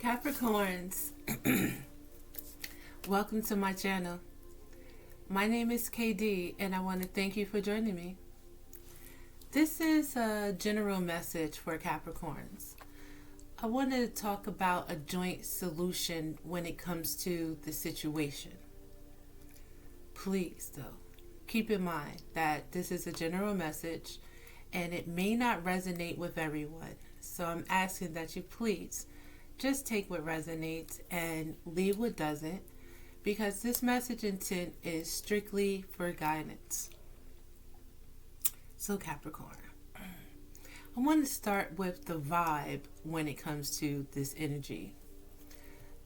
Capricorns, welcome to my channel. My name is KD and I want to thank you for joining me. This is a general message for Capricorns. I wanted to talk about a joint solution when it comes to the situation. Please, though, keep in mind that this is a general message and it may not resonate with everyone. So I'm asking that you please just take what resonates and leave what doesn't, because this message intent is strictly for guidance. So Capricorn, I want to start with the vibe when it comes to this energy.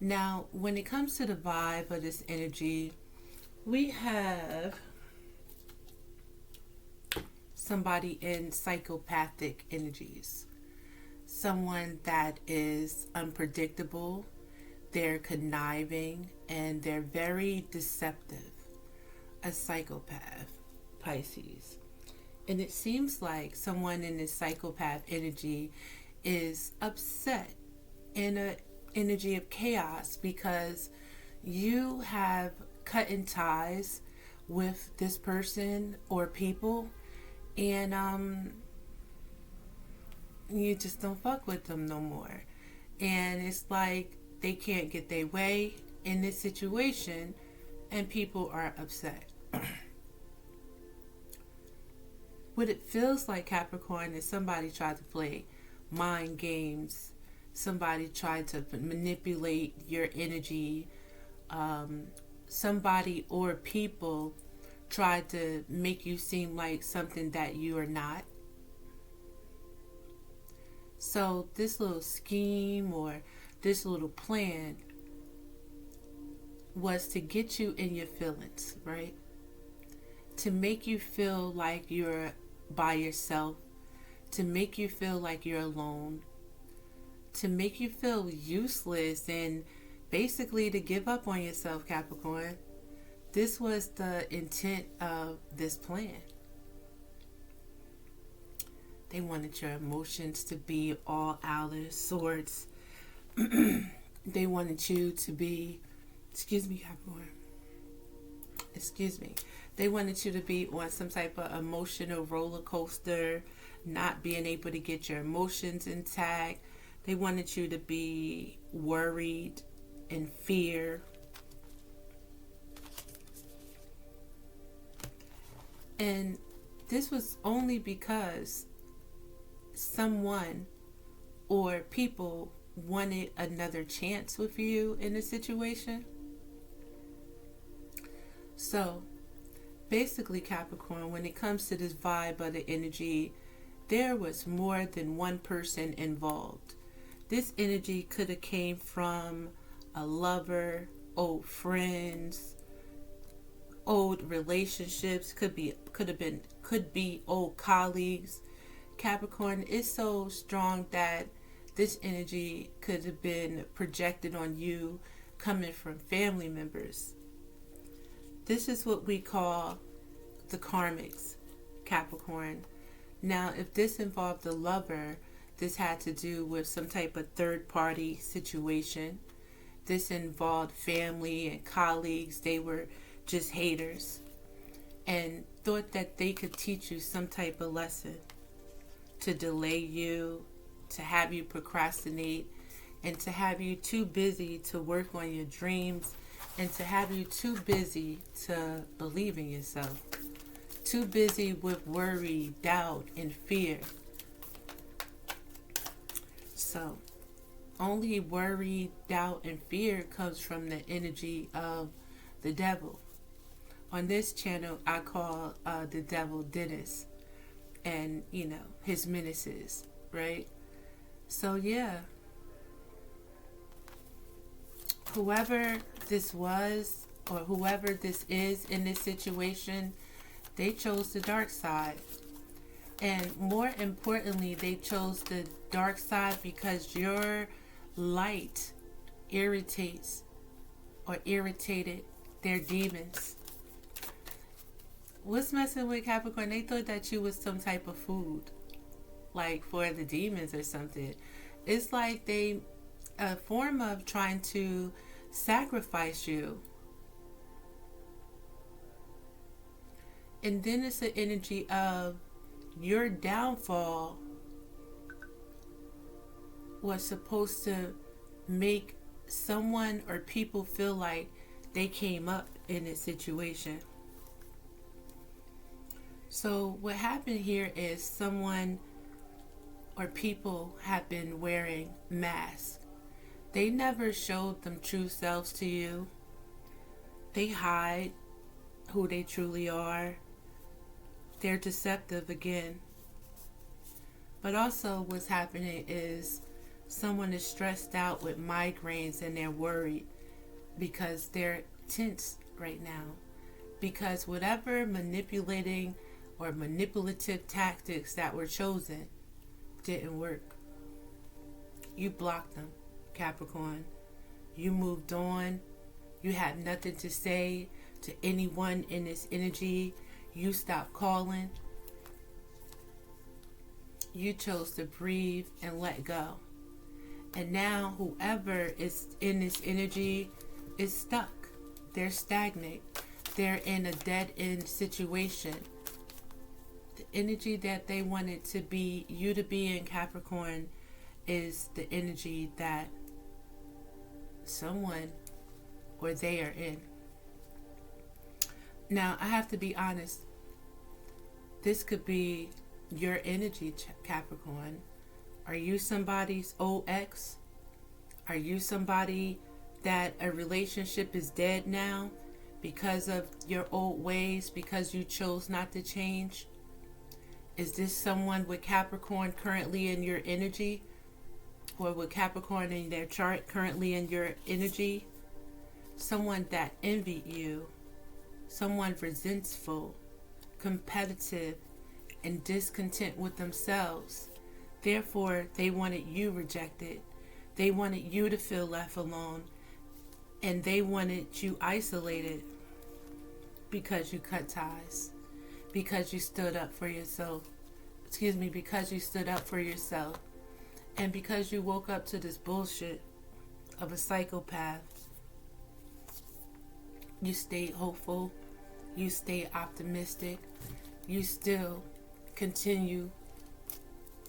Now, when it comes to the vibe of this energy, we have somebody in psychopathic energies. Someone that is unpredictable, they're conniving, and they're very deceptive. A psychopath, Pisces. And it seems like someone in this psychopath energy is upset in an energy of chaos because you have cut in ties with this person or people, and you just don't fuck with them no more. And it's like they can't get their way in this situation and people are upset. What it feels like, Capricorn, is somebody tried to play mind games. Somebody tried to manipulate your energy. Somebody or people tried to make you seem like something that you are not. So this little scheme or this little plan was to get you in your feelings, right? To make you feel like you're by yourself, to make you feel like you're alone, to make you feel useless, and basically to give up on yourself, Capricorn. This was the intent of this plan. They wanted your emotions to be all out of sorts. They wanted you to be, Capricorn. They wanted you to be on some type of emotional roller coaster, not being able to get your emotions intact. They wanted you to be worried and fear. And this was only because someone or people wanted another chance with you in a situation. So basically, Capricorn, when it comes to this vibe of the energy, there was more than one person involved. This energy could have came from a lover, old friends, old relationships, could be old colleagues. Capricorn is so strong that this energy could have been projected on you coming from family members. This is what we call the karmics, Capricorn. Now, if this involved a lover, this had to do with some type of third party situation. This involved family and colleagues. They were just haters and thought that they could teach you some type of lesson to delay you, to have you procrastinate, and to have you too busy to work on your dreams, and to have you too busy to believe in yourself, too busy with worry, doubt, and fear. So only worry, doubt, and fear comes from the energy of the devil. On this channel, I call the devil Dennis, and his menaces, right? So yeah, whoever this was or whoever this is in this situation, they chose the dark side. And more importantly, they chose the dark side because your light irritates or irritated their demons. What's messing with Capricorn? They thought that you was some type of food, like for the demons or something. It's like they a form of trying to sacrifice you. And then it's an energy of your downfall was supposed to make someone or people feel like they came up in this situation. So what happened here is someone or people have been wearing masks. They never showed them true selves to you. They hide who they truly are. They're deceptive again. But also what's happening is someone is stressed out with migraines and they're worried because they're tense right now. Because whatever manipulating or manipulative tactics that were chosen didn't work. You blocked them, Capricorn. You moved on. You had nothing to say to anyone in this energy. You stopped calling. You chose to breathe and let go. And now whoever is in this energy is stuck. They're stagnant. They're in a dead-end situation. The energy that they wanted to be, you to be in, Capricorn, is the energy that someone or they are in. Now, I have to be honest. This could be your energy, Capricorn. Are you somebody's old ex? Are you somebody that a relationship is dead now because of your old ways, because you chose not to change? Is this someone with Capricorn currently in your energy? Or with Capricorn in their chart currently in your energy? Someone that envied you. Someone resentful, competitive, and discontent with themselves. Therefore, they wanted you rejected. They wanted you to feel left alone. And they wanted you isolated because you cut ties. Because you stood up for yourself. Because you stood up for yourself. And because you woke up to this bullshit of a psychopath. You stayed hopeful. You stayed optimistic. You still continue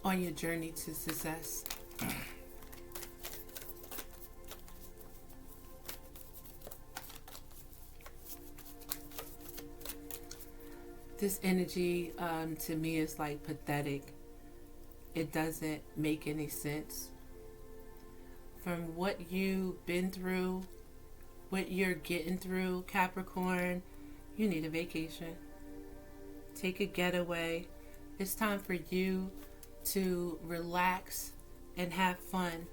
on your journey to success. This energy to me is like pathetic. It doesn't make any sense. From what you've been through, what you're getting through, Capricorn, you need a vacation. Take a getaway. It's time for you to relax and have fun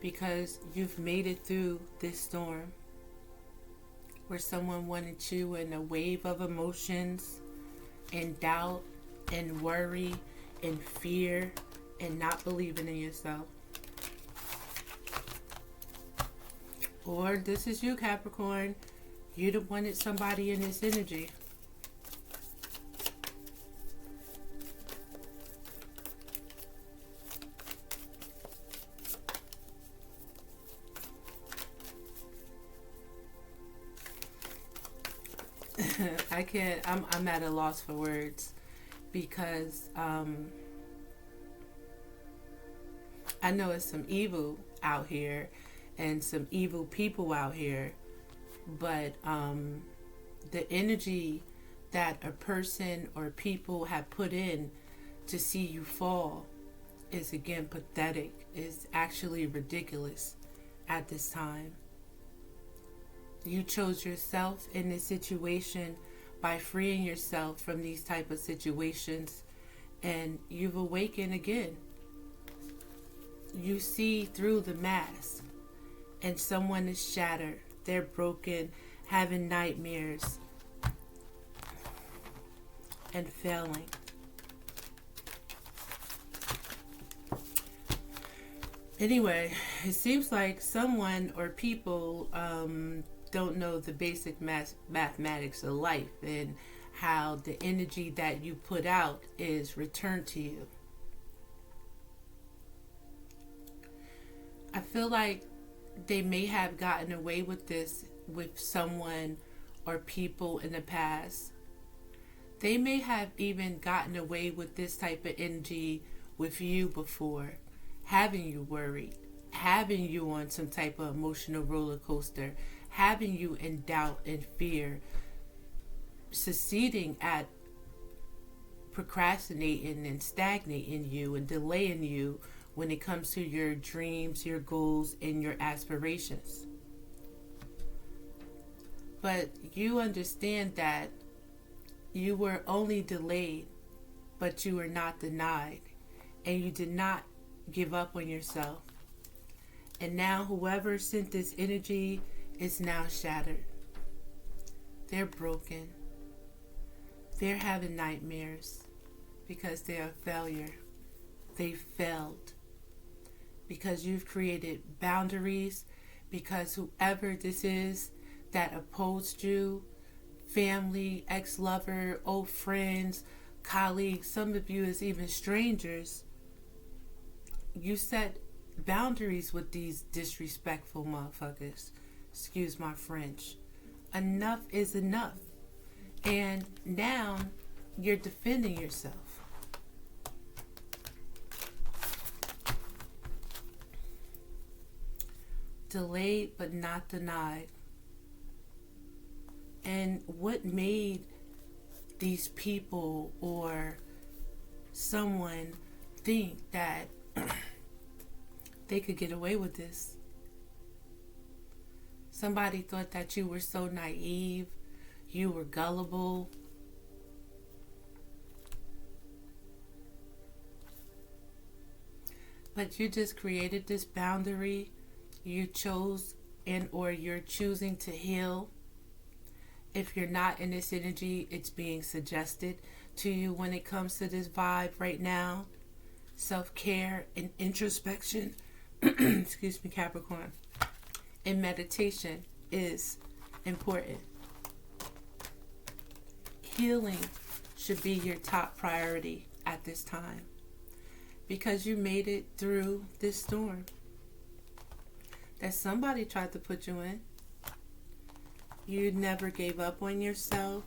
because you've made it through this storm where someone wanted you in a wave of emotions and doubt and worry and fear and not believing in yourself. Or this is you, Capricorn. You'd have wanted somebody in this energy. I'm at a loss for words because I know it's some evil out here and some evil people out here, but the energy that a person or people have put in to see you fall is again pathetic. Is actually ridiculous at this time. You chose yourself in this situation by freeing yourself from these type of situations, and you've awakened again. You see through the mask, and someone is shattered. They're broken, having nightmares, and failing. Anyway, it seems like someone or people don't know the basic mathematics of life and how the energy that you put out is returned to you. I feel like they may have gotten away with this with someone or people in the past. They may have even gotten away with this type of energy with you before, having you worried, having you on some type of emotional roller coaster, having you in doubt and fear, succeeding at procrastinating and stagnating you and delaying you when it comes to your dreams, your goals, and your aspirations. But you understand that you were only delayed, but you were not denied, and you did not give up on yourself. And now whoever sent this energy is now shattered. They're broken. They're having nightmares because they're a failure. They failed because you've created boundaries, because whoever this is that opposed you, family, ex-lover, old friends, colleagues, some of you as even strangers, you set boundaries with these disrespectful motherfuckers. Excuse my French. Enough is enough. And now you're defending yourself. Delayed but not denied. And what made these people or someone think that they could get away with this? Somebody thought that you were so naive, you were gullible. But you just created this boundary. You chose and or you're choosing to heal. If you're not in this energy, it's being suggested to you when it comes to this vibe right now. Self-care and introspection, excuse me, Capricorn, and meditation is important. Healing should be your top priority at this time because you made it through this storm that somebody tried to put you in. You never gave up on yourself.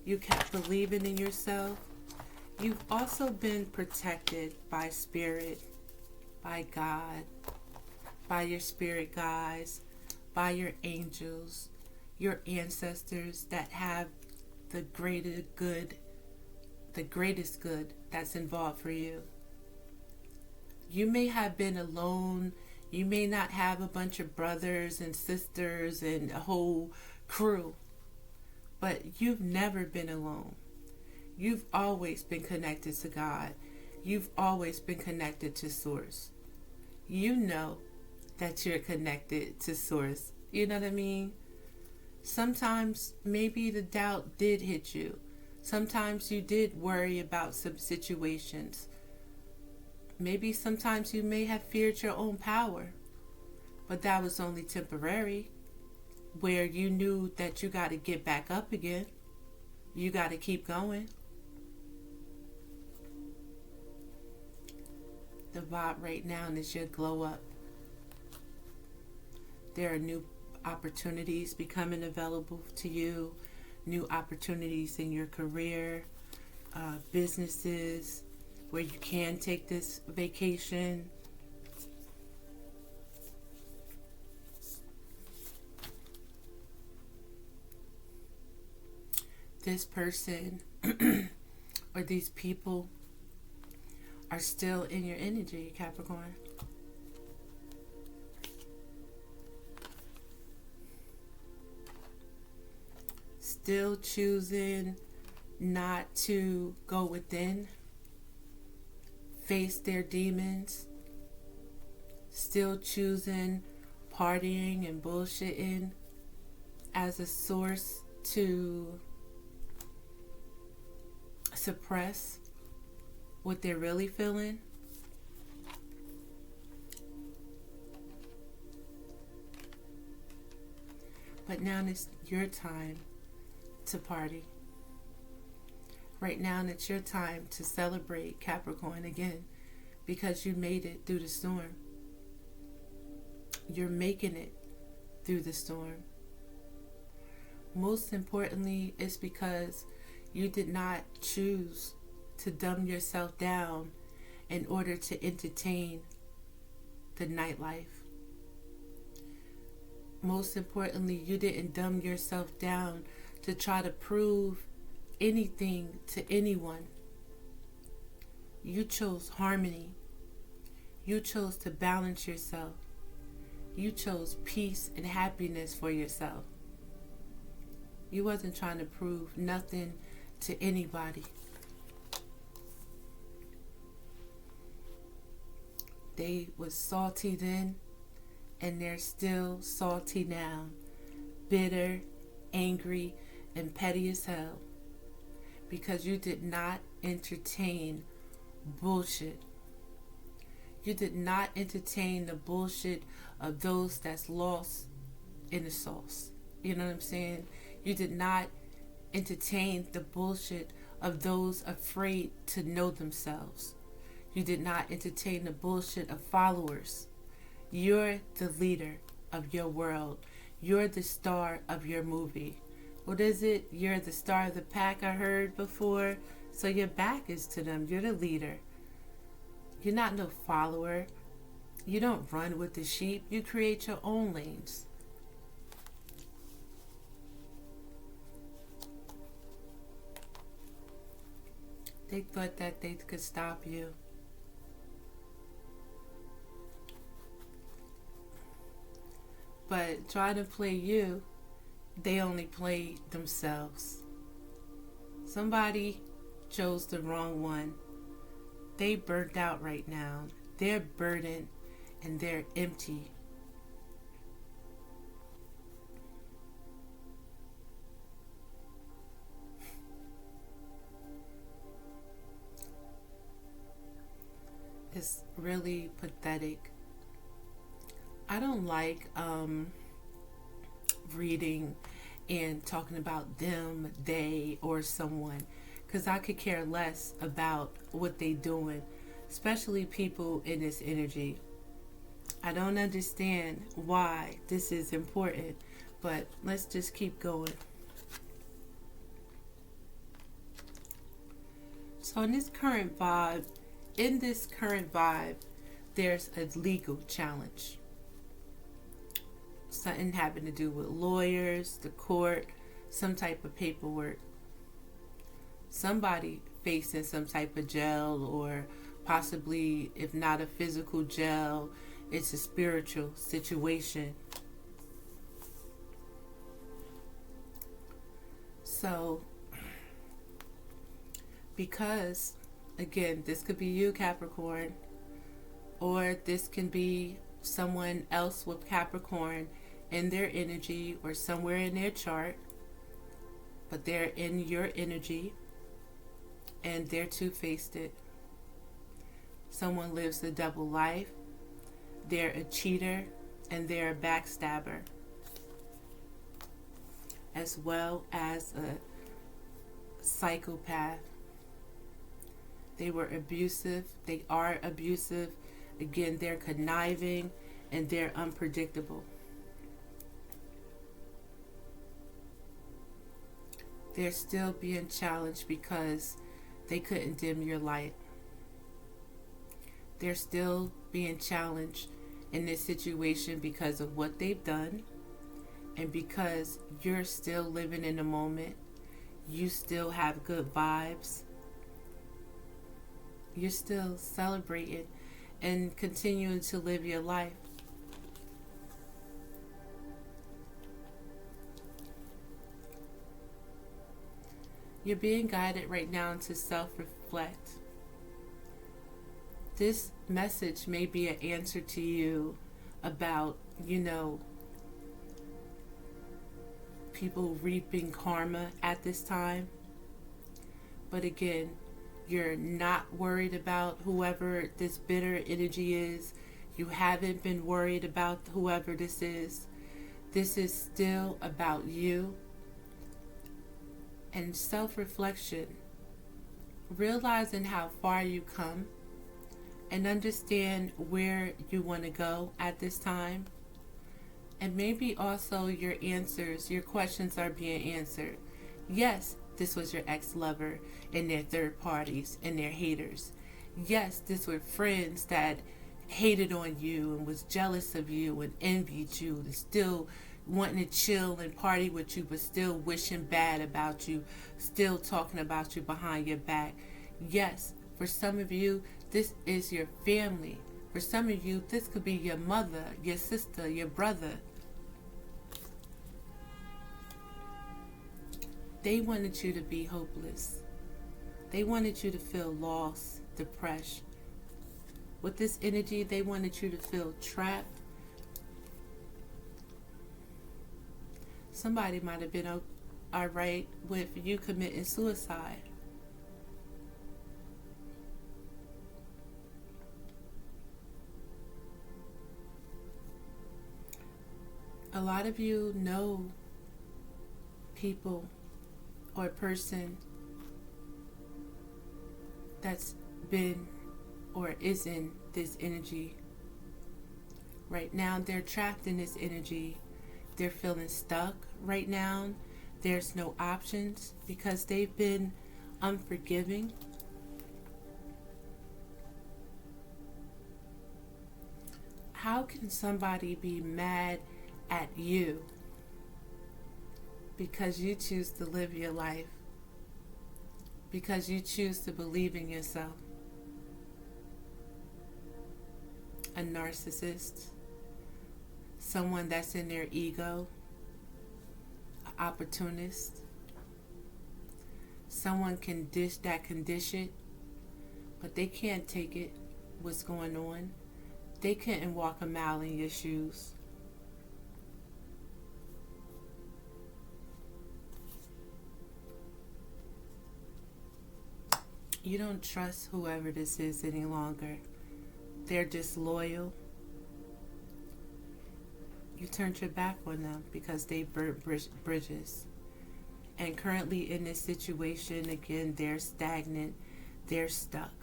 You kept believing in yourself. You've also been protected by spirit, by God, by your spirit guides, by your angels, your ancestors that have the greatest good that's involved for you. You may have been alone. You may not have a bunch of brothers and sisters and a whole crew, but you've never been alone. You've always been connected to God. You've always been connected to Source. You know that you're connected to Source. You know what I mean? Sometimes maybe the doubt did hit you. Sometimes you did worry about some situations. Maybe sometimes you may have feared your own power, but that was only temporary, where you knew that you got to get back up again. You got to keep going. The vibe right now is your glow up. There are new opportunities becoming available to you, new opportunities in your career, businesses, where you can take this vacation. This person or these people are still in your energy, Capricorn. Still choosing not to go within, face their demons, still choosing partying and bullshitting as a source to suppress what they're really feeling. But now it's your time to party. Right now it's your time to celebrate, Capricorn, again, because you made it through the storm. you're making it through the storm. Most importantly, it's because you did not choose to dumb yourself down in order to entertain the nightlife. Most importantly, you didn't dumb yourself down to try to prove anything to anyone. You chose harmony. You chose to balance yourself. You chose peace and happiness for yourself. You wasn't trying to prove nothing to anybody. They was salty then, and they're still salty now. Bitter, angry, and petty as hell. Because you did not entertain bullshit. You did not entertain the bullshit of those that's lost in the sauce. You know what I'm saying? You did not entertain the bullshit of those afraid to know themselves. You did not entertain the bullshit of followers. You're the leader of your world. You're the star of your movie. What is it? You're the star of the pack, I heard before. So your back is to them. You're the leader. You're not no follower. You don't run with the sheep. You create your own lanes. They thought that they could stop you. But trying to play you, they only play themselves. Somebody chose the wrong one. They burnt out right now. They're burdened and they're empty. It's really pathetic. I don't like reading and talking about them, they, or someone, because I could care less about what they doing, especially people in this energy. I don't understand why this is important, but let's just keep going. So in this current vibe, there's a legal challenge. Something having to do with lawyers, the court, some type of paperwork. Somebody facing some type of jail, or possibly, if not a physical jail, it's a spiritual situation. So, because, again, this could be you, Capricorn, or this can be someone else with Capricorn in their energy or somewhere in their chart, but they're in your energy and they're two-faced it. Someone lives a double life, they're a cheater, and they're a backstabber, as well as a psychopath. They were abusive, they are abusive. Again, they're conniving and they're unpredictable. They're still being challenged because they couldn't dim your light. They're still being challenged in this situation because of what they've done, and because you're still living in the moment. You still have good vibes. You're still celebrating and continuing to live your life. You're being guided right now to self-reflect. This message may be an answer to you about, people reaping karma at this time. But again, you're not worried about whoever this bitter energy is. You haven't been worried about whoever this is. This is still about you. And self-reflection, realizing how far you come and understand where you want to go at this time. And maybe also your answers, your questions are being answered. Yes, this was your ex-lover and their third parties and their haters. Yes, this were friends that hated on you and was jealous of you and envied you and still wanting to chill and party with you, but still wishing bad about you, still talking about you behind your back. Yes, for some of you, this is your family. For some of you, this could be your mother, your sister, your brother. They wanted you to be hopeless. They wanted you to feel lost, depressed. With this energy, they wanted you to feel trapped. Somebody might have been all right with you committing suicide. A lot of you know people or a person that's been or is in this energy. Right now, they're trapped in this energy. They're feeling stuck right now. There's no options because they've been unforgiving. How can somebody be mad at you because you choose to live your life? Because you choose to believe in yourself? A narcissist, someone that's in their ego, an opportunist, someone can dish it, but they can't take it, what's going on. They couldn't walk a mile in your shoes. You don't trust whoever this is any longer. They're disloyal. You turned your back on them because they burnt bridges. And currently in this situation, again, they're stagnant. They're stuck.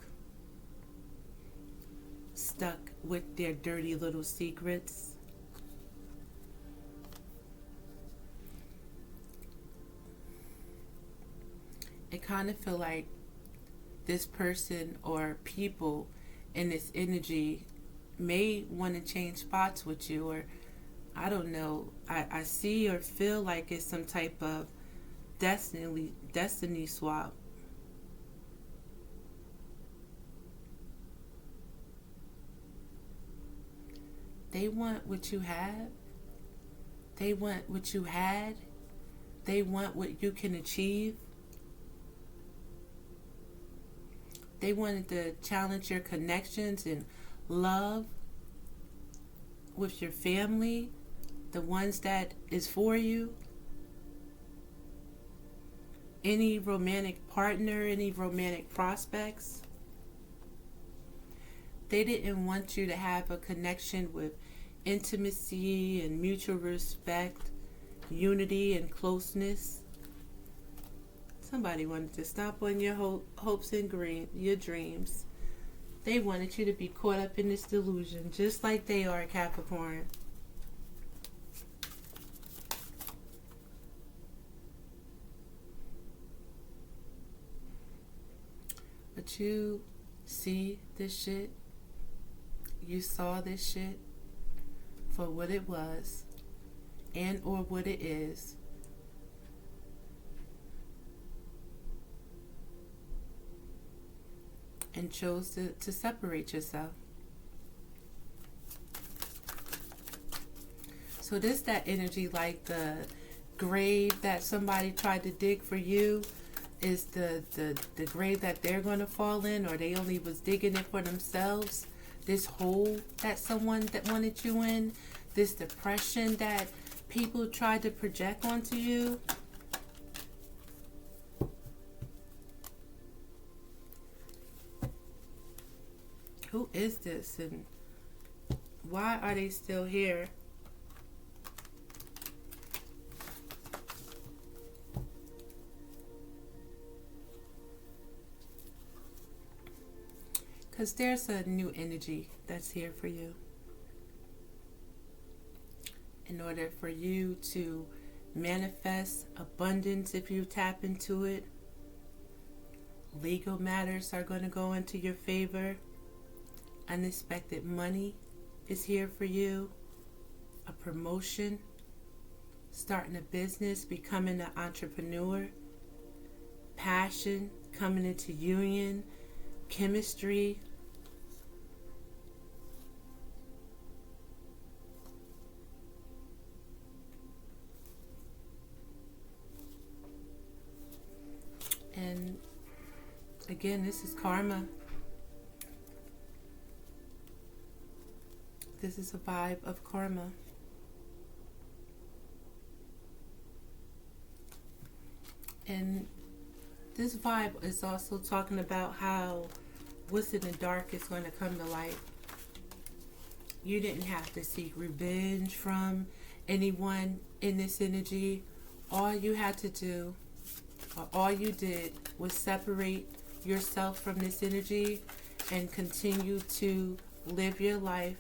Stuck with their dirty little secrets. It kind of feel like this person or people in this energy may want to change spots with you, or I don't know. I see or feel like it's some type of destiny swap. They want what you have. They want what you had. They want what you can achieve. They wanted to challenge your connections and love with your family, the ones that is for you. Any romantic partner, any romantic prospects. They didn't want you to have a connection with intimacy and mutual respect, unity and closeness. Somebody wanted to stop on your hopes and your dreams. They wanted you to be caught up in this delusion, just like they are, Capricorn. But you see this shit. You saw this shit for what it was and or what it is. And chose to separate yourself. So this that energy, like the grave that somebody tried to dig for you is the grave that they're going to fall in, or they only was digging it for themselves. This hole that someone that wanted you in, this depression that people tried to project onto you. Who is this and why are they still here? Because there's a new energy that's here for you. In order for you to manifest abundance, if you tap into it, legal matters are going to go into your favor. Unexpected money is here for you. A promotion, starting a business, becoming an entrepreneur. Passion, coming into union, chemistry. And again, this is karma. This is a vibe of karma. And this vibe is also talking about how what's in the dark is going to come to light. You didn't have to seek revenge from anyone in this energy. All you had to do, or all you did, was separate yourself from this energy and continue to live your life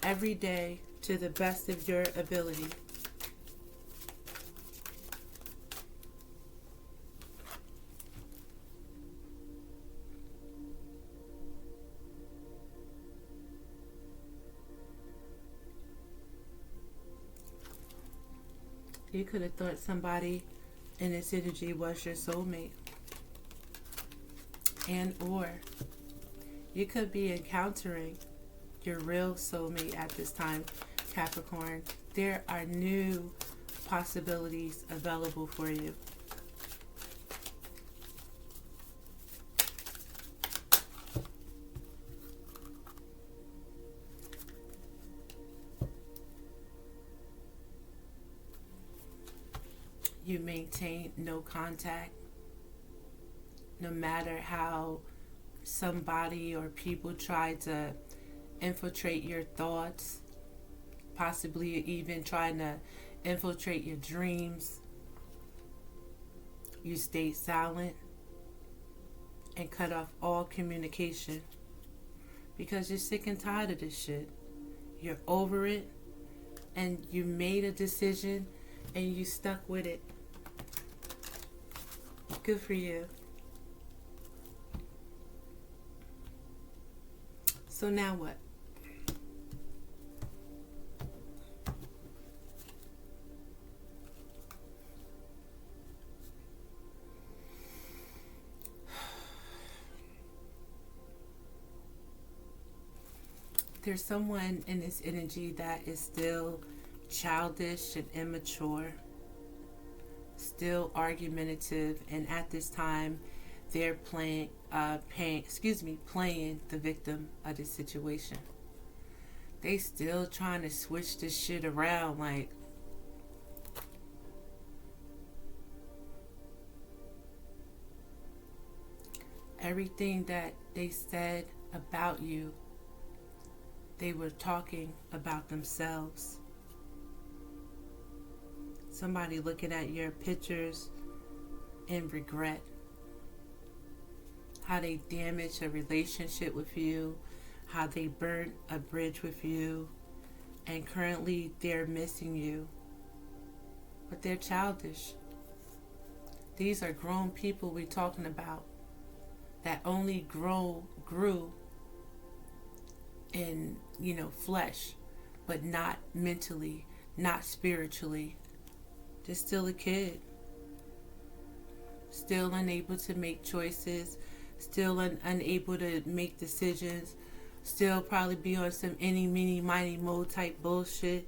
every day to the best of your ability. You could have thought somebody in this energy was your soulmate. And or you could be encountering your real soulmate at this time, Capricorn. There are new possibilities available for you. You maintain no contact, no matter how somebody or people try to infiltrate your thoughts, possibly even trying to infiltrate your dreams. You stay silent and cut off all communication because you're sick and tired of this shit. You're over it, and you made a decision and you stuck with it. Good for you. So now what? There's someone in this energy that is still childish and immature, still argumentative, and at this time they're playing the victim of the situation. They still trying to switch this shit around, like everything that they said about you, they were talking about themselves. Somebody looking at your pictures in regret. How they damaged a relationship with you. How they burnt a bridge with you. And currently they're missing you. But they're childish. These are grown people we're talking about. That only grew in, flesh. But not mentally. Not spiritually. They're still a kid. Still unable to make choices. Still unable to make decisions. Still probably be on some any, mini, mighty, mo type bullshit.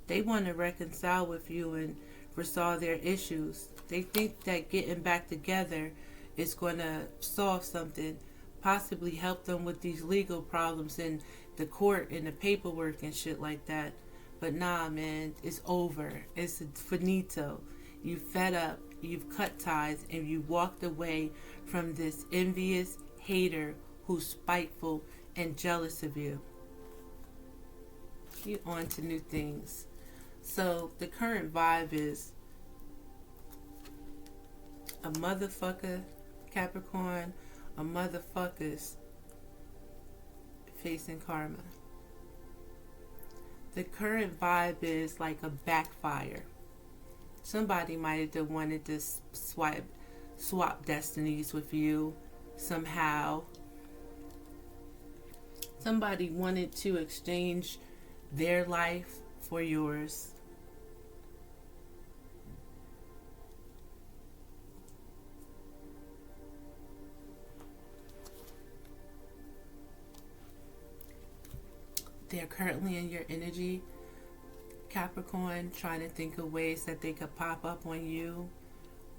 They want to reconcile with you and resolve their issues. They think that getting back together is going to solve something. Possibly help them with these legal problems in the court and the paperwork and shit like that. But nah, man, it's over. It's finito. You fed up, you've cut ties, and you walked away from this envious hater who's spiteful and jealous of you. You're on to new things. So the current vibe is a motherfucker, Capricorn, a motherfucker's facing karma. The current vibe is like a backfire. Somebody might have wanted to swap destinies with you somehow. Somebody wanted to exchange their life for yours. They're currently in your energy, Capricorn, trying to think of ways that they could pop up on you,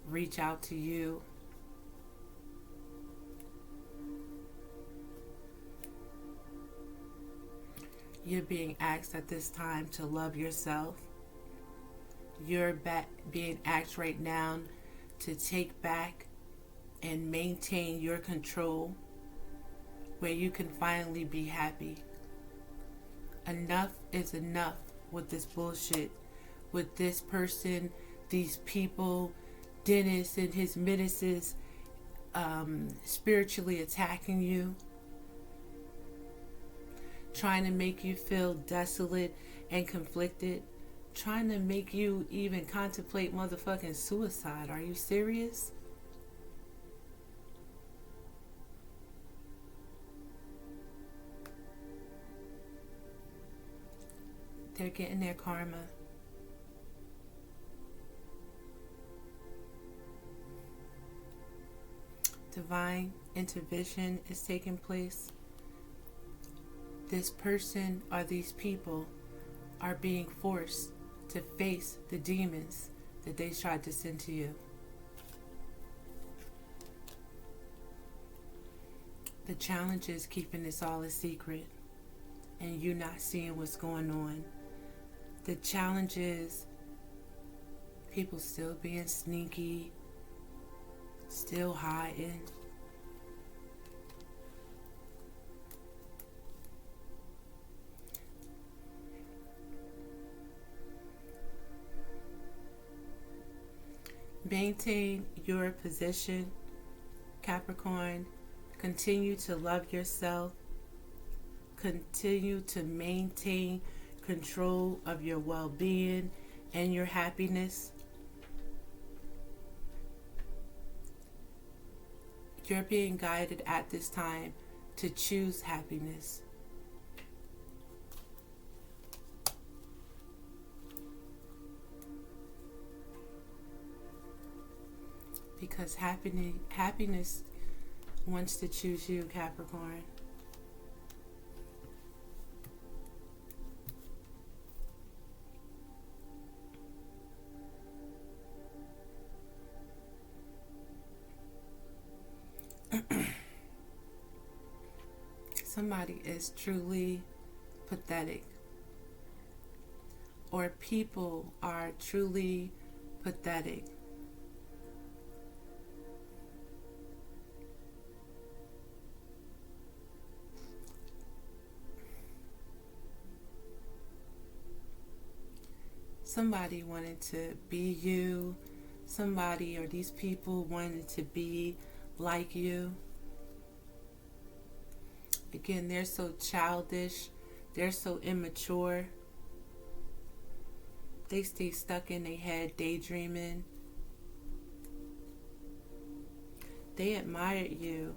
reach out to you. You're being asked at this time to love yourself. You're being asked right now to take back and maintain your control where you can finally be happy. Enough is enough with this bullshit, with this person, these people, Dennis and his menaces, spiritually attacking you, trying to make you feel desolate and conflicted, trying to make you even contemplate motherfucking suicide. Are you serious? They're getting their karma. Divine intervention is taking place. This person or these people are being forced to face the demons that they tried to send to you. The challenge is keeping this all a secret and you not seeing what's going on. The challenge is people still being sneaky, still hiding. Maintain your position, Capricorn. Continue to love yourself. Continue to maintain control of your well-being and your happiness. You're being guided at this time to choose happiness. Because happiness wants to choose you, Capricorn. Somebody is truly pathetic, or people are truly pathetic. Somebody wanted to be you. Somebody or these people wanted to be like you. Again, they're so childish. They're so immature. They stay stuck in their head daydreaming. They admired you.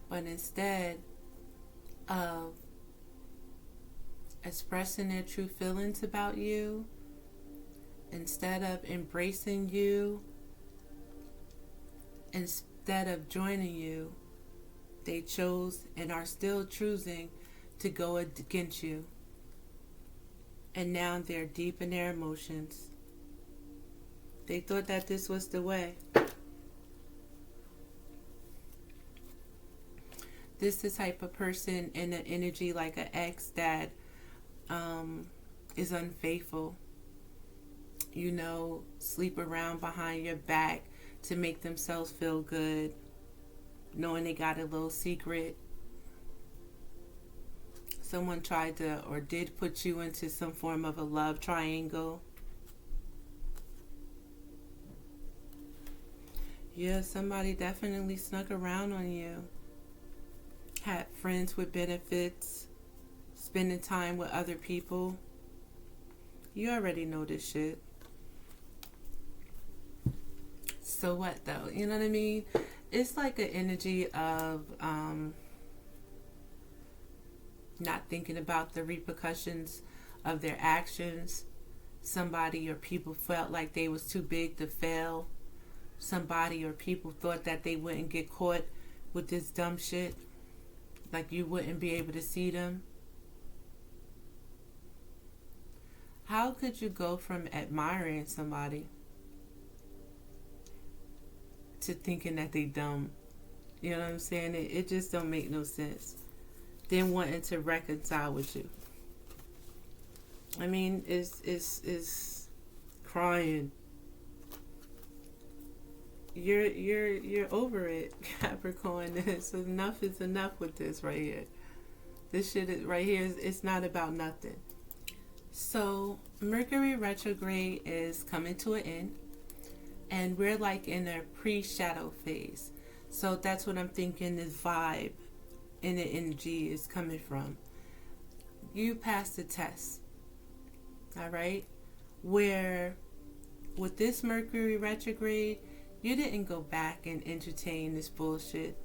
But instead of expressing their true feelings about you, instead of embracing you, instead of joining you, they chose and are still choosing to go against you. And now they're deep in their emotions. They thought that this was the way. This is the type of person in an energy like an ex that is unfaithful. You know, sleep around behind your back to make themselves feel good, knowing they got a little secret. Someone tried to or did put you into some form of a love triangle. Yeah, somebody definitely snuck around on you. Had friends with benefits, spending time with other people. You already know this shit. So what though? You know what I mean? It's like an energy of not thinking about the repercussions of their actions. Somebody or people felt like they was too big to fail. Somebody or people thought that they wouldn't get caught with this dumb shit. Like you wouldn't be able to see them. How could you go from admiring somebody to thinking that they dumb? You know what I'm saying? It just don't make no sense. Then wanting to reconcile with you. I mean, it's crying. You're over it, Capricorn. So enough is enough with this right here. This shit is, right here, it's not about nothing. So Mercury retrograde is coming to an end, and we're like in a pre-shadow phase. So that's what I'm thinking this vibe and the energy is coming from. You passed the test. All right? Where with this Mercury retrograde, you didn't go back and entertain this bullshit.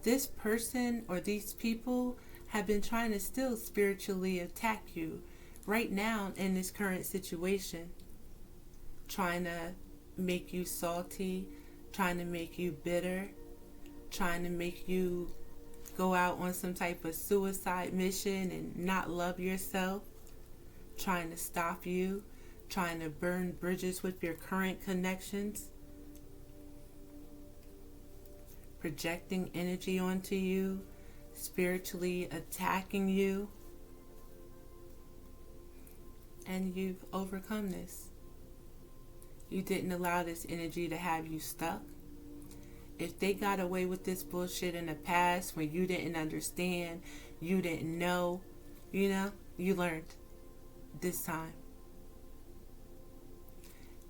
This person or these people have been trying to still spiritually attack you right now in this current situation. Trying to make you salty, trying to make you bitter, trying to make you go out on some type of suicide mission and not love yourself, trying to stop you, trying to burn bridges with your current connections, projecting energy onto you, spiritually attacking you, and you've overcome this. You didn't allow this energy to have you stuck. If they got away with this bullshit in the past when you didn't understand, you didn't know, you learned this time.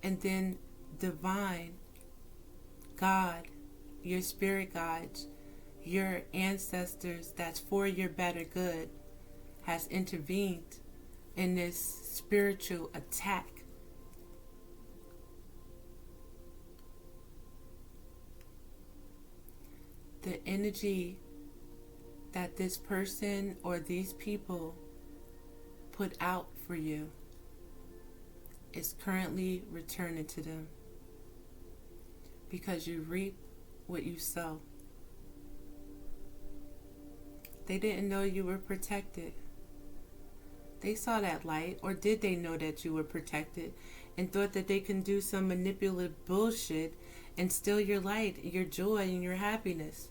And then divine, God, your spirit guides, your ancestors that's for your better good has intervened in this spiritual attack. The energy that this person or these people put out for you is currently returning to them, because you reap what you sow. They didn't know you were protected. They saw that light, or did they know that you were protected and thought that they can do some manipulative bullshit and steal your light, your joy, and your happiness?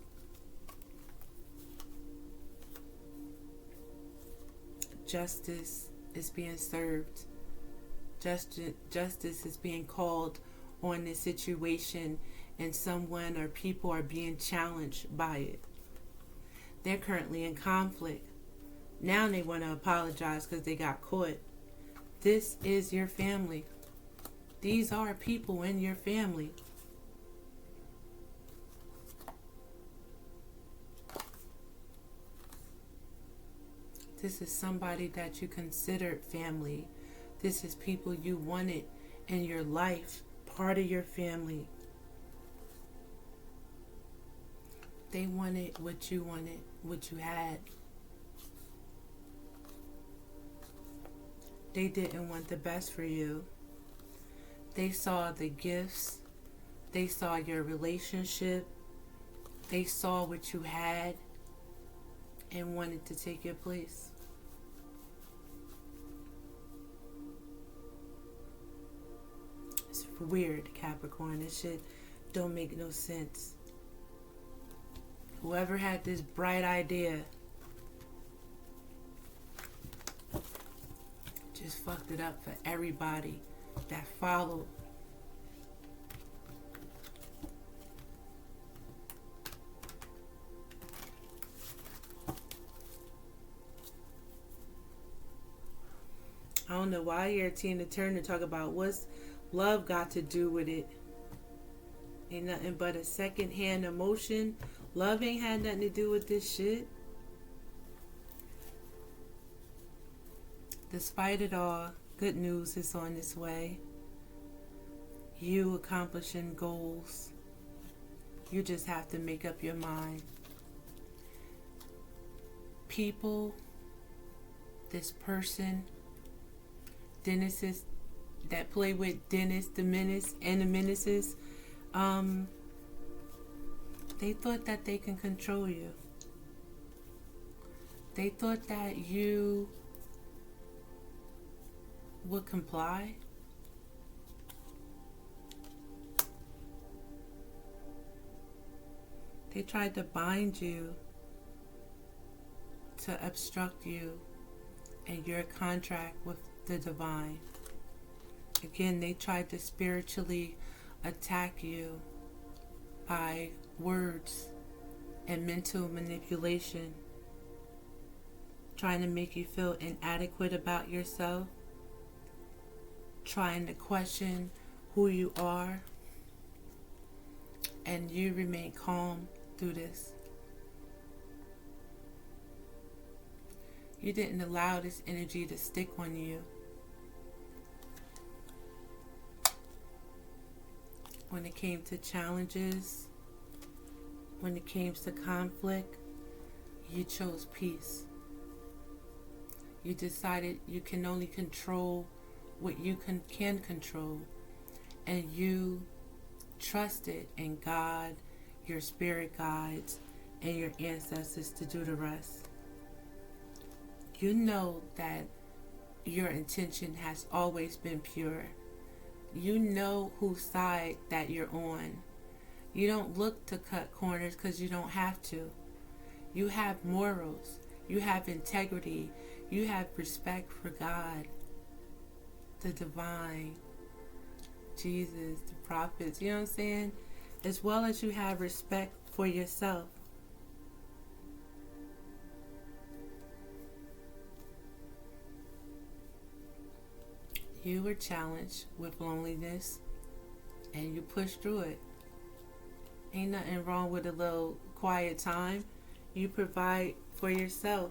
Justice is being served. Justice is being called on this situation, and someone or people are being challenged by it. They're currently in conflict. Now they want to apologize because they got caught. This is your family. These are people in your family. This is somebody that you considered family. This is people you wanted in your life, part of your family. They wanted, what you had. They didn't want the best for you. They saw the gifts. They saw your relationship. They saw what you had and wanted to take your place. It's weird, Capricorn. This shit don't make no sense. Whoever had this bright idea just fucked it up for everybody that followed. I don't know why you're Tina Turner talk about what's love got to do with it. Ain't nothing but a second-hand emotion. Love ain't had nothing to do with this shit. Despite it all, good news is on its way. You accomplishing goals. You just have to make up your mind. People, this person, Dennis's that play with Dennis, the Menace, and the Menaces, they thought that they can control you. They thought that you would comply. They tried to bind you, to obstruct you and your contract with the divine. Again, they tried to spiritually attack you by words and mental manipulation, trying to make you feel inadequate about yourself, trying to question who you are, and you remain calm through this. You didn't allow this energy to stick on you. When it came to challenges, when it came to conflict, you chose peace. You decided you can only control what you can control. And you trusted in God, your spirit guides, and your ancestors to do the rest. You know that your intention has always been pure. You know whose side that you're on. You don't look to cut corners because you don't have to. You have morals. You have integrity. You have respect for God, the divine, Jesus, the prophets. You know what I'm saying? As well as you have respect for yourself. You were challenged with loneliness and you pushed through it. Ain't nothing wrong with a little quiet time. You provide for yourself.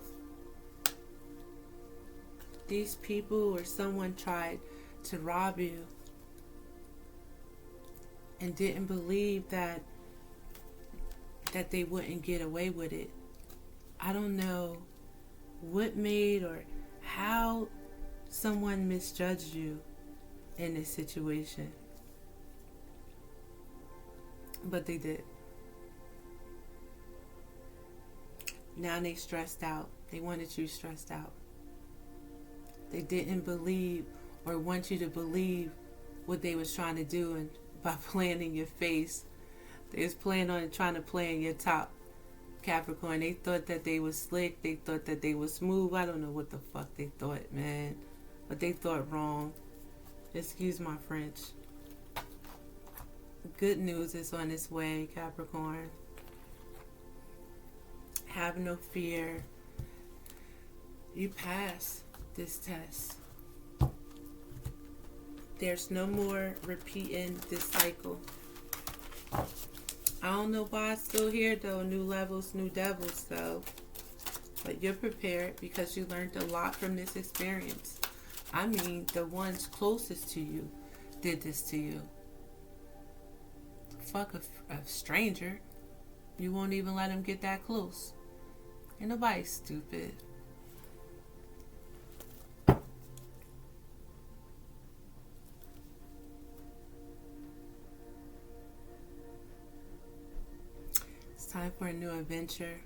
These people or someone tried to rob you and didn't believe that they wouldn't get away with it. I don't know what made or how someone misjudged you in this situation, but they did. Now they stressed out. They wanted you stressed out. They didn't believe or want you to believe what they was trying to do, and by playing in your face, they was playing on and trying to play in your top, Capricorn. They thought that they was slick. They thought that they was smooth. I don't know what the fuck they thought, man. But they thought wrong. Excuse my French. Good news is on its way, Capricorn. Have no fear. You pass this test. There's no more repeating this cycle. I don't know why it's still here though. New levels, new devils though. But you're prepared because you learned a lot from this experience. I mean, the ones closest to you did this to you. Fuck a stranger. You won't even let them get that close. Ain't nobody stupid. It's time for a new adventure.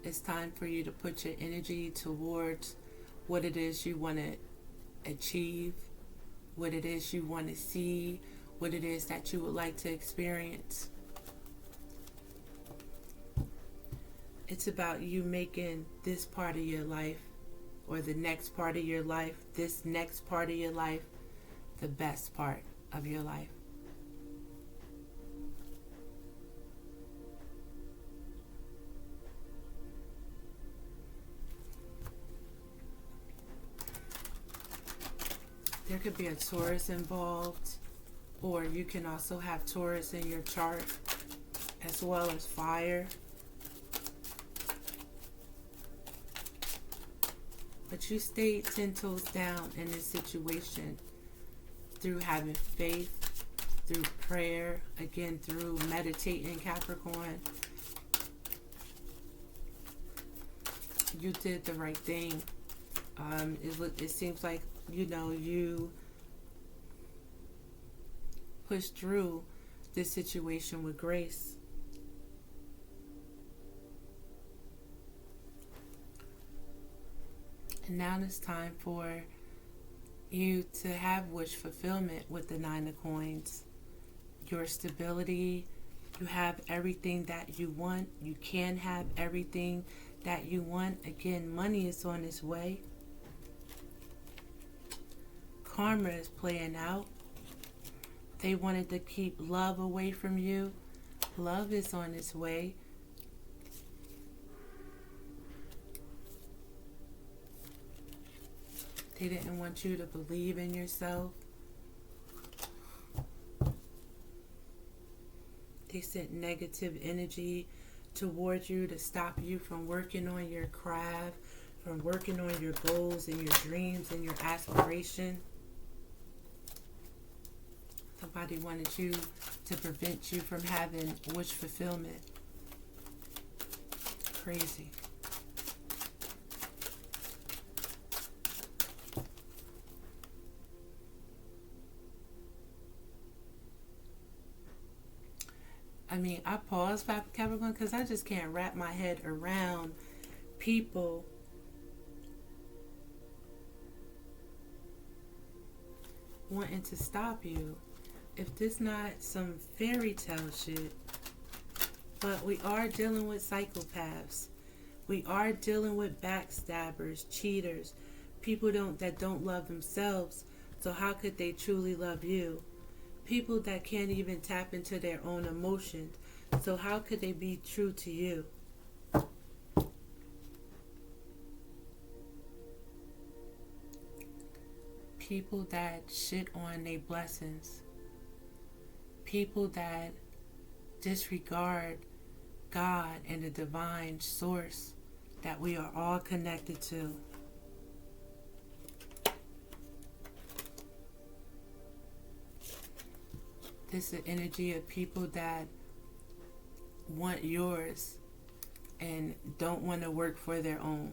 It's time for you to put your energy towards what it is you want to achieve, what it is you want to see, what it is that you would like to experience. It's about you making this part of your life, or the next part of your life, this next part of your life, the best part of your life. There could be a Taurus involved, or you can also have Taurus in your chart. as well as fire. But you stayed 10 toes down in this situation through having faith, through prayer, again through meditating, Capricorn. You did the right thing. It seems like, you pushed through this situation with grace. And now it's time for you to have wish fulfillment with the Nine of Coins. Your stability, you have everything that you want. You can have everything that you want. Again, money is on its way. Karma is playing out. They wanted to keep love away from you. Love is on its way. They didn't want you to believe in yourself. They sent negative energy towards you to stop you from working on your craft, from working on your goals and your dreams and your aspiration. Somebody wanted you to prevent you from having wish fulfillment. Crazy. I paused, Capricorn, because I just can't wrap my head around people wanting to stop you. If this not some fairy tale shit, but we are dealing with psychopaths. We are dealing with backstabbers, cheaters, people that don't love themselves. So how could they truly love you? People that can't even tap into their own emotions. So how could they be true to you? People that shit on their blessings. People that disregard God and the divine source that we are all connected to. This is the energy of people that want yours and don't want to work for their own.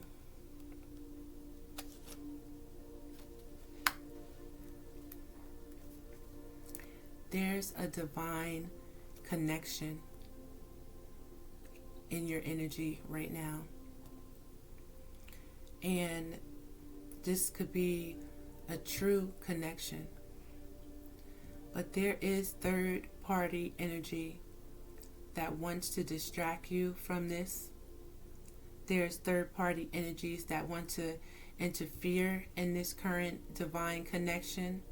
There's a divine connection in your energy right now. And this could be a true connection. But there is third-party energy that wants to distract you from this. There's third-party energies that want to interfere in this current divine connection.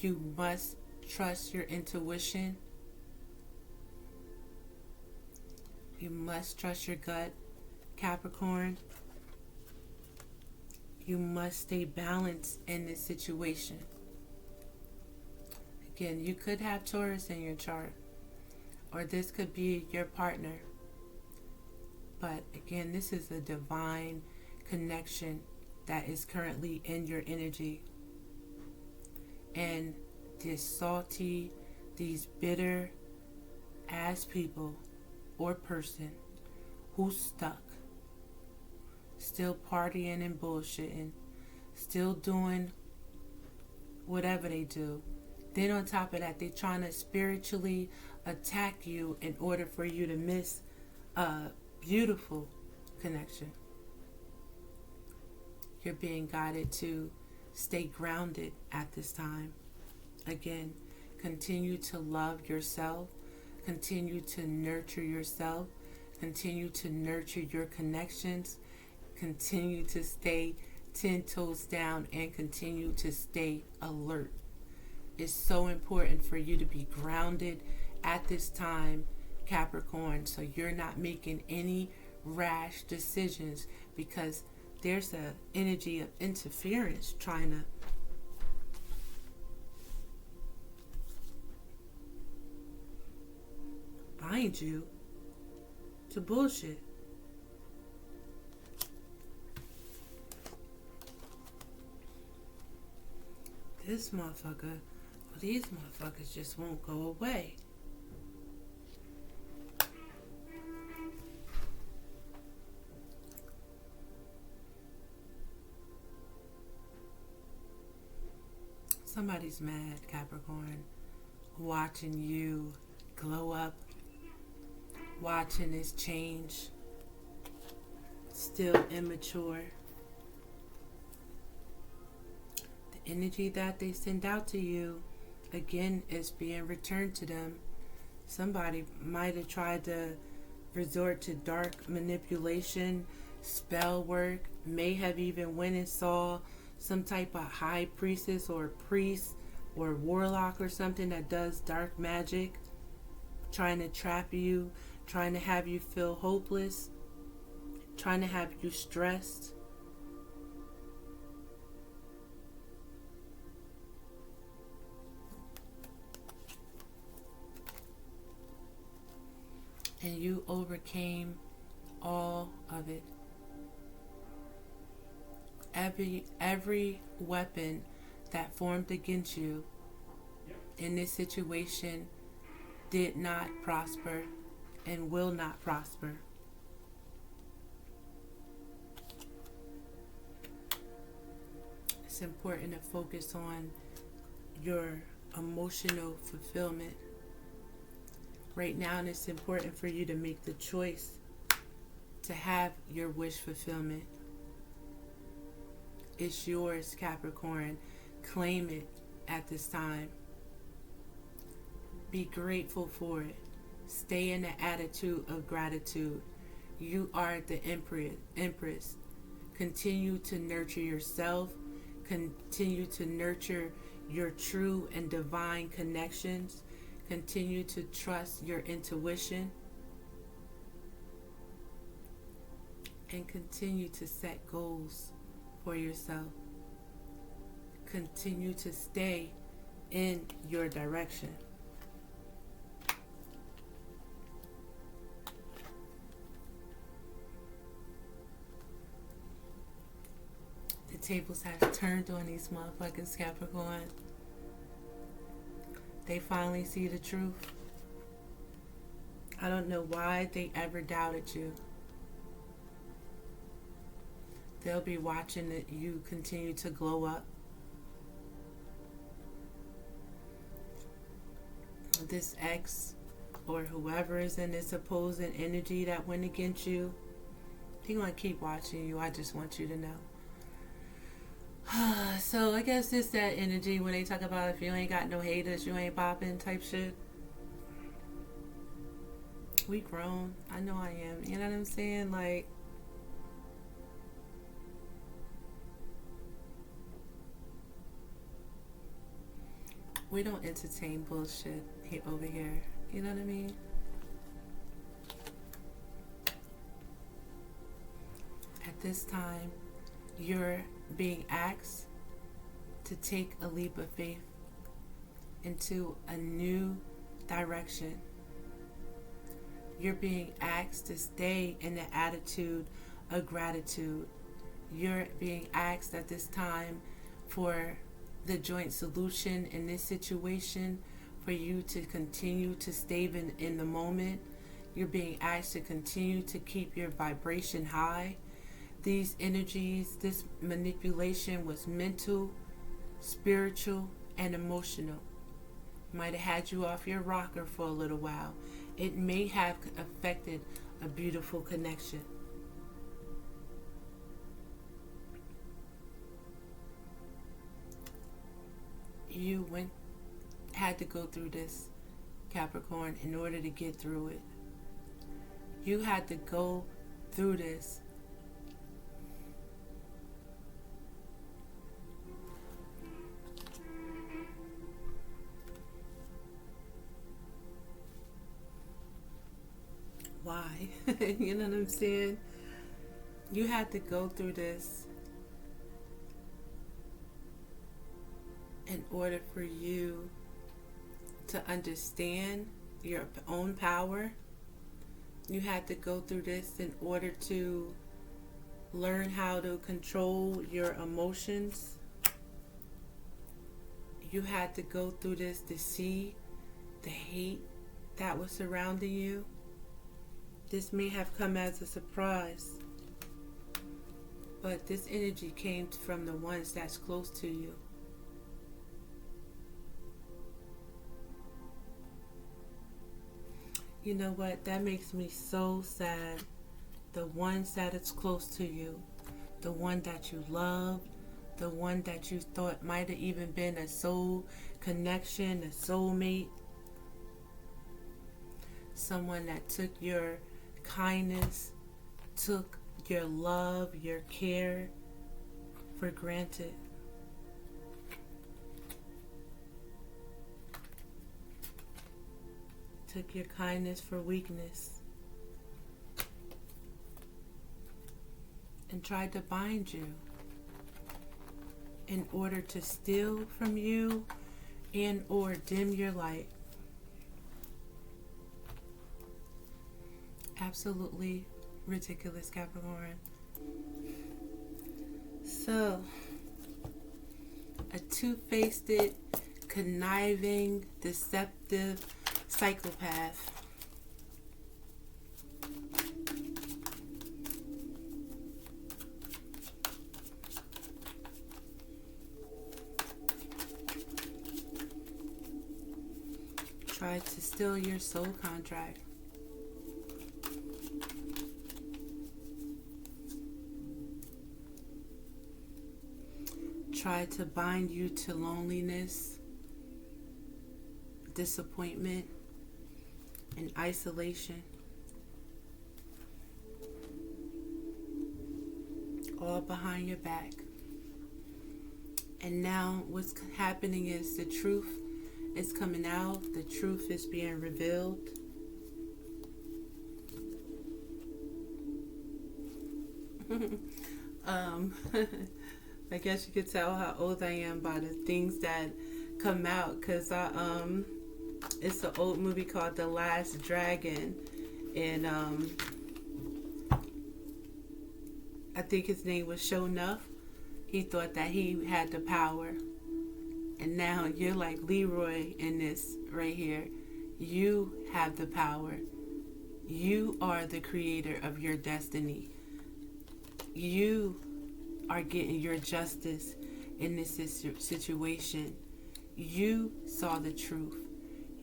You must trust your intuition. You must trust your gut, Capricorn. You must stay balanced in this situation. Again, you could have Taurus in your chart, or this could be your partner. But again, this is a divine connection that is currently in your energy. And these salty, these bitter ass people or person who's stuck, still partying and bullshitting, still doing whatever they do. Then on top of that, they're trying to spiritually attack you in order for you to miss a beautiful connection. You're being guided to stay grounded at this time. Again, continue to love yourself. Continue to nurture yourself. Continue to nurture your connections. Continue to stay 10 toes down and continue to stay alert. It's so important for you to be grounded at this time, Capricorn, so you're not making any rash decisions, because there's an energy of interference trying to behind you to bullshit. This motherfucker, well, these motherfuckers just won't go away. Somebody's mad, Capricorn, watching you glow up, watching this change, still immature. The energy that they send out to you, again, is being returned to them. Somebody might have tried to resort to dark manipulation, spell work, may have even went and saw some type of high priestess or priest or warlock or something that does dark magic, trying to trap you, trying to have you feel hopeless, trying to have you stressed. And you overcame all of it. Every weapon that formed against you in this situation did not prosper and will not prosper. It's important to focus on your emotional fulfillment. Right now, and it's important for you to make the choice to have your wish fulfillment. It's yours, Capricorn. Claim it at this time. Be grateful for it. Stay in the attitude of gratitude. You are the Empress. Continue to nurture yourself. Continue to nurture your true and divine connections. Continue to trust your intuition. And continue to set goals for yourself. Continue to stay in your direction. The tables have turned on these motherfuckers, Capricorn. They finally see the truth. I don't know why they ever doubted you. They'll be watching that you continue to glow up. This ex or whoever is in this opposing energy that went against you, they're going to keep watching you. I just want you to know. So I guess it's that energy when they talk about if you ain't got no haters, you ain't popping type shit. We grown. I know I am. You know what I'm saying? Like, we don't entertain bullshit over here. You know what I mean? At this time, you're being asked to take a leap of faith into a new direction. You're being asked to stay in the attitude of gratitude. You're being asked at this time for the joint solution in this situation, for you to continue to stay in the moment. You're being asked to continue to keep your vibration high. These energies, this manipulation was mental, spiritual, and emotional. Might have had you off your rocker for a little while. It may have affected a beautiful connection. You had to go through this, Capricorn, in order to get through it. You had to go through this. Why? You know what I'm saying? You had to go through this in order for you to understand your own power. You had to go through this in order to learn how to control your emotions. You had to go through this to see the hate that was surrounding you. This may have come as a surprise, but this energy came from the ones that's close to you. You know what? That makes me so sad. The ones that is close to you, the one that you love, the one that you thought might have even been a soul connection, a soulmate, someone that took your kindness, took your love, your care for granted. Took your kindness for weakness and tried to bind you in order to steal from you and or dim your light. Absolutely ridiculous, Capricorn. So, a two-faced, conniving, deceptive psychopath. Tried to steal your soul contract. Tried to bind you to loneliness, disappointment, and isolation. All behind your back. And now what's happening is the truth is coming out. The truth is being revealed. I guess you could tell how old I am by the things that come out, because it's an old movie called The Last Dragon, and I think his name was Sho'nuff. He thought that he had the power, and now you're like Leroy in this right here. You have the power. You are the creator of your destiny. You are getting your justice in this situation. You saw the truth.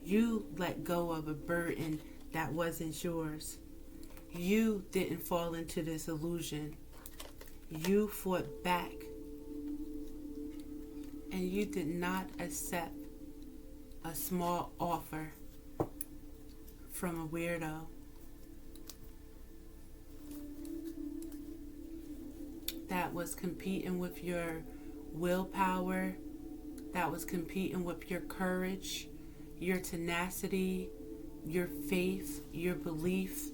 You let go of a burden that wasn't yours. You didn't fall into this illusion. You fought back. And you did not accept a small offer from a weirdo. That was competing with your willpower, that was competing with your courage, your tenacity, your faith, your belief.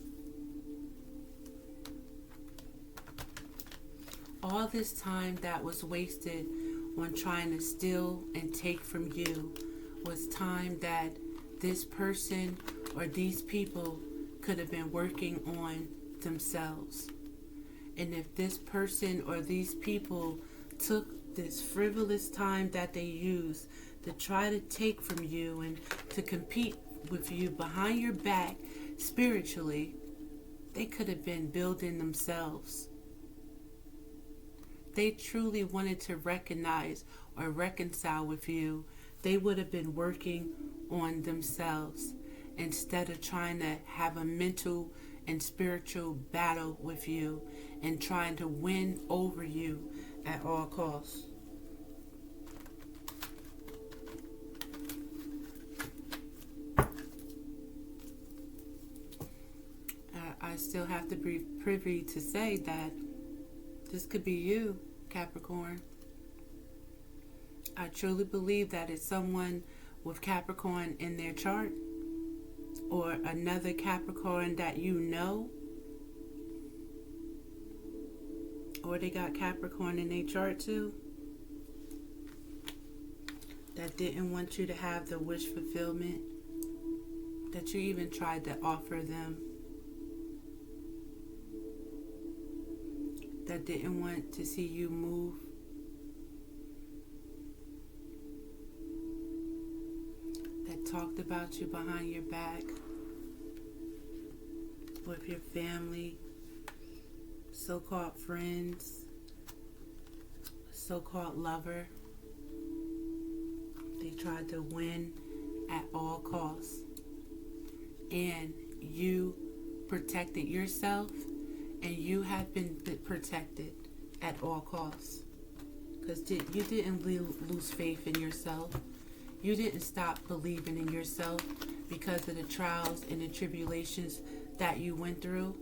All this time that was wasted on trying to steal and take from you was time that this person or these people could have been working on themselves. And if this person or these people took this frivolous time that they used to try to take from you and to compete with you behind your back spiritually, they could have been building themselves. They truly wanted to recognize or reconcile with you. They would have been working on themselves instead of trying to have a mental and spiritual battle with you and trying to win over you at all costs. I still have to be privy to say that this could be you, Capricorn. I truly believe that it's someone with Capricorn in their chart, or another Capricorn that you know, or they got Capricorn in their chart too, that didn't want you to have the wish fulfillment, that you even tried to offer them, that didn't want to see you move, that talked about you behind your back with your family, so-called friends, so-called lover. They tried to win at all costs. And you protected yourself, and you have been protected at all costs. Because you didn't lose faith in yourself. You didn't stop believing in yourself because of the trials and the tribulations that you went through.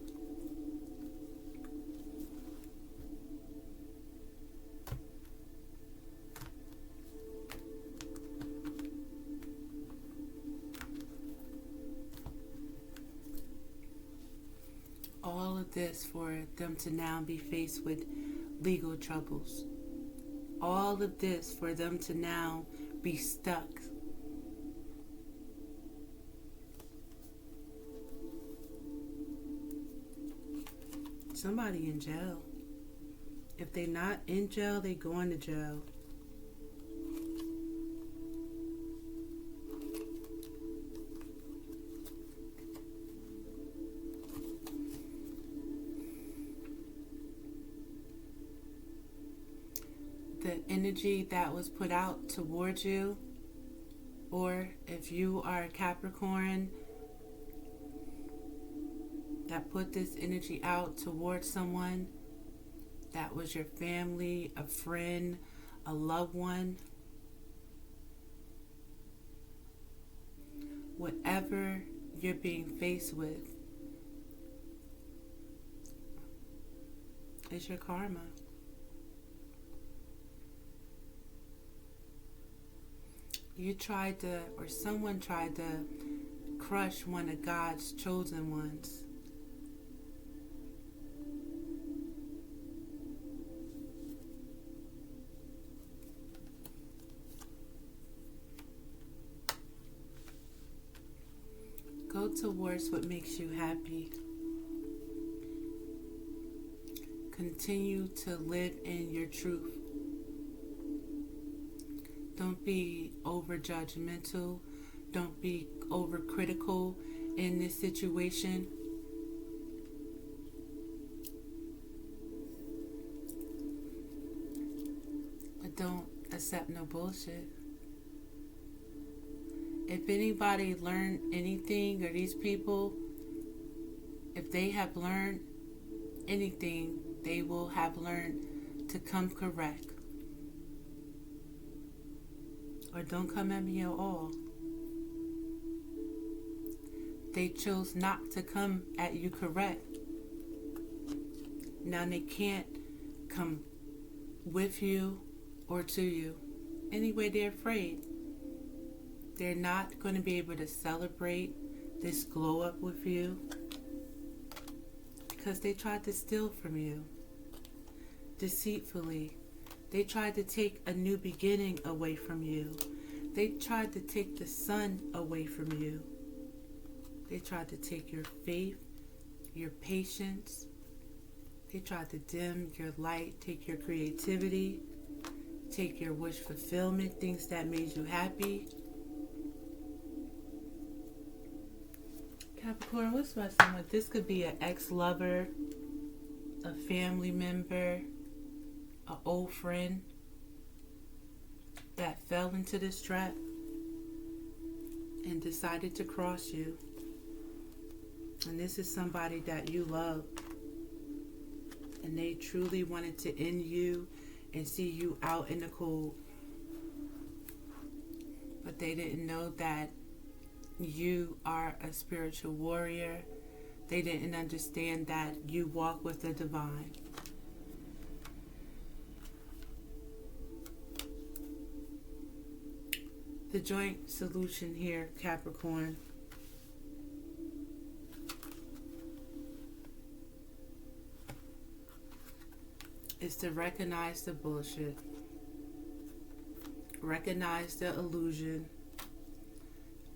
All of this for them to now be faced with legal troubles. All of this for them to now be stuck. Somebody in jail. If they're not in jail, they going to jail. The energy that was put out towards you, or if you are a Capricorn that put this energy out towards someone that was your family, a friend, a loved one, whatever you're being faced with is your karma. You tried to, or someone tried to crush one of God's chosen ones. Go towards what makes you happy. Continue to live in your truth. Don't be over judgmental. Don't be over critical in this situation. But don't accept no bullshit. If anybody learned anything, or these people, if they have learned anything, they will have learned to come correct. Or don't come at me at all. They chose not to come at you correct. Now they can't come with you or to you. Anyway, they're afraid. They're not going to be able to celebrate this glow up with you because they tried to steal from you deceitfully. They tried to take a new beginning away from you. They tried to take the sun away from you. They tried to take your faith, your patience. They tried to dim your light, take your creativity, take your wish fulfillment, things that made you happy. Capricorn, what's messing with? This could be an ex-lover, a family member, an old friend that fell into this trap and decided to cross you. And this is somebody that you love. And they truly wanted to end you and see you out in the cold. But they didn't know that you are a spiritual warrior. They didn't understand that you walk with the divine. The joint solution here, Capricorn, is to recognize the bullshit, recognize the illusion,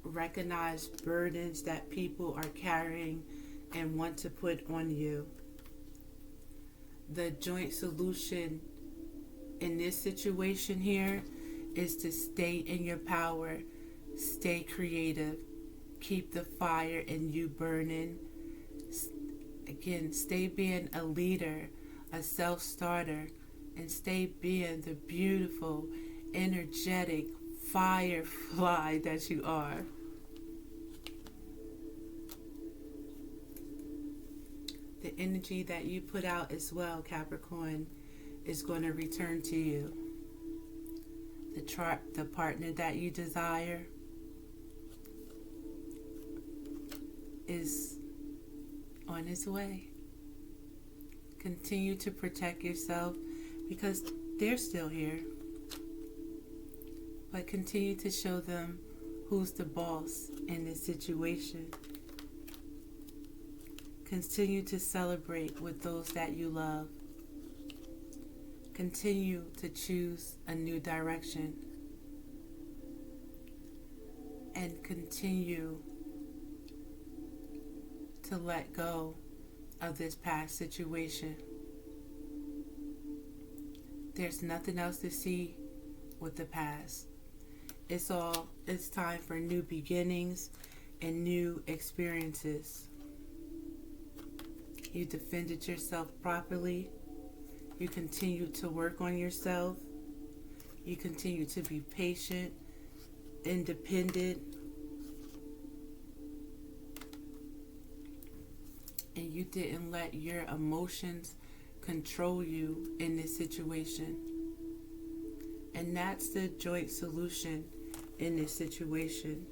recognize burdens that people are carrying and want to put on you. The joint solution in this situation here is to stay in your power, stay creative, keep the fire in you burning. Again, stay being a leader, a self-starter, and stay being the beautiful, energetic firefly that you are. The energy that you put out as well, Capricorn, is going to return to you. The partner that you desire is on his way. Continue to protect yourself because they're still here. But continue to show them who's the boss in this situation. Continue to celebrate with those that you love. Continue to choose a new direction. And continue to let go of this past situation. There's nothing else to see with the past. It's time for new beginnings and new experiences. You defended yourself properly. You continue to work on yourself. You continue to be patient, independent, and you didn't let your emotions control you in this situation. And that's the joint solution in this situation,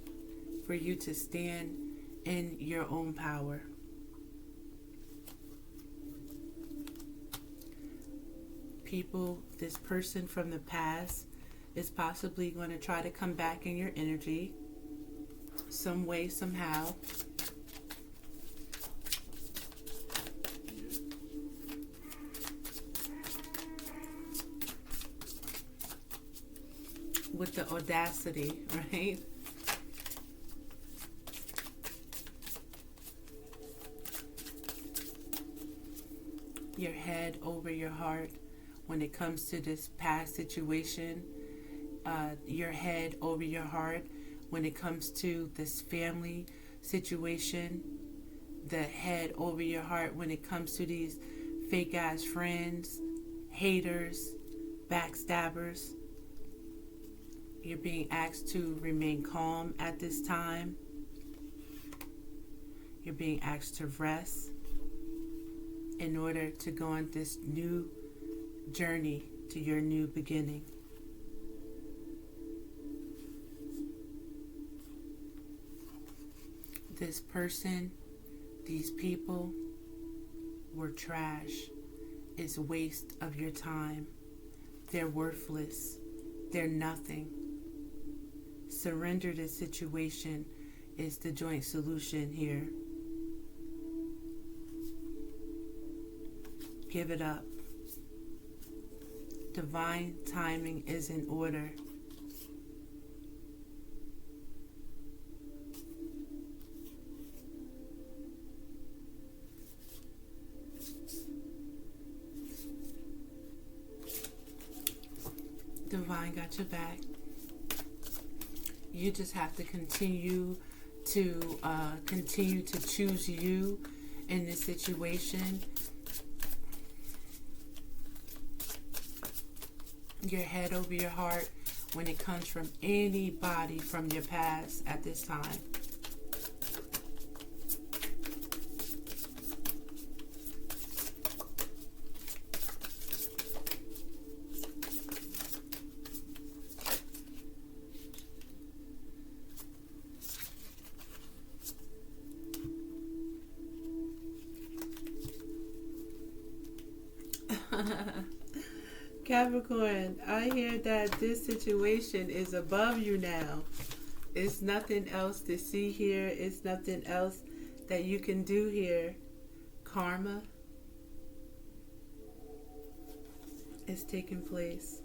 for you to stand in your own power. People, this person from the past is possibly going to try to come back in your energy some way, somehow. With the audacity, right? Your head over your heart when it comes to this past situation. Your head over your heart when it comes to this family situation. The head over your heart when it comes to these fake ass friends, haters, backstabbers. You're being asked to remain calm at this time. You're being asked to rest in order to go on this new journey to your new beginning. This person, these people were trash. It's a waste of your time. They're worthless. They're nothing. Surrender the situation is the joint solution here. Give it up. Divine timing is in order. Divine got your back. You just have to continue to choose you in this situation. Your head over your heart when it comes from anybody from your past at this time. Capricorn, I hear that this situation is above you now. It's nothing else to see here. It's nothing else that you can do here. Karma is taking place.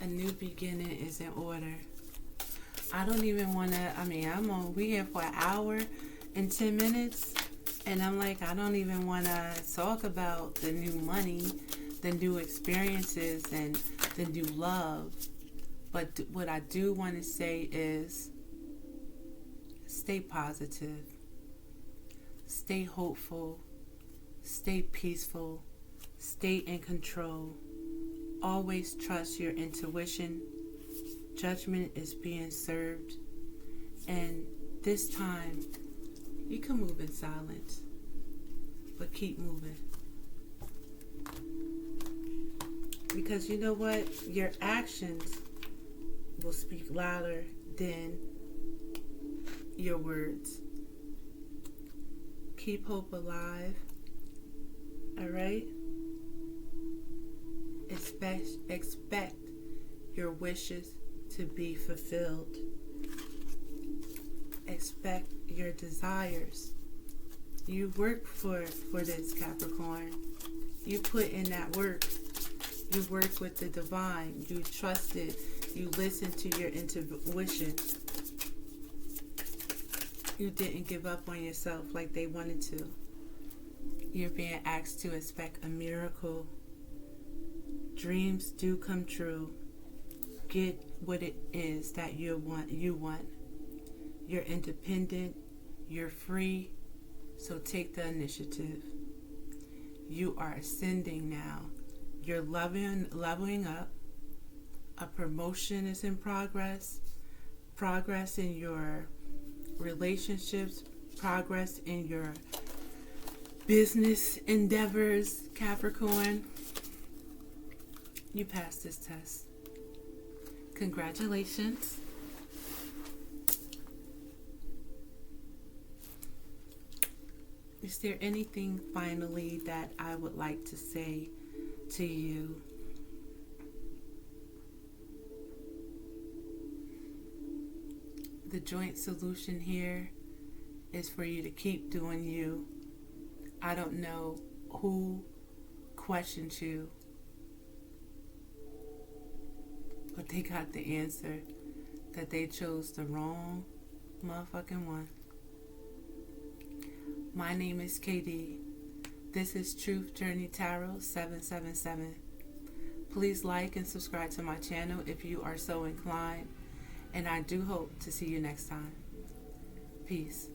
A new beginning is in order. I don't even want to, we here for an hour and 10 minutes, and I'm like, I don't even want to talk about the new money, the new experiences, and the new love. But what I do want to say is stay positive, stay hopeful, stay peaceful, stay in control. Always trust your intuition. Judgment is being served. And this time, you can move in silence, but keep moving. Because you know what? Your actions will speak louder than your words. Keep hope alive. All right? Expect your wishes to be fulfilled. Expect your desires. You work for this, Capricorn. You put in that work. You work with the divine. You trust it. You listen to your intuition. You didn't give up on yourself like they wanted to. You're being asked to expect a miracle. Dreams do come true. Get what it is that you want. You're independent. You're free. So take the initiative. You are ascending now. You're leveling up. A promotion is in progress. Progress in your relationships. Progress in your business endeavors, Capricorn. You passed this test. Congratulations. Is there anything finally that I would like to say to you? The joint solution here is for you to keep doing you. I don't know who questions you, but they got the answer that they chose the wrong motherfucking one. My name is KD. This is Truth Journey Tarot 777. Please like and subscribe to my channel if you are so inclined, and I do hope to see you next time. Peace.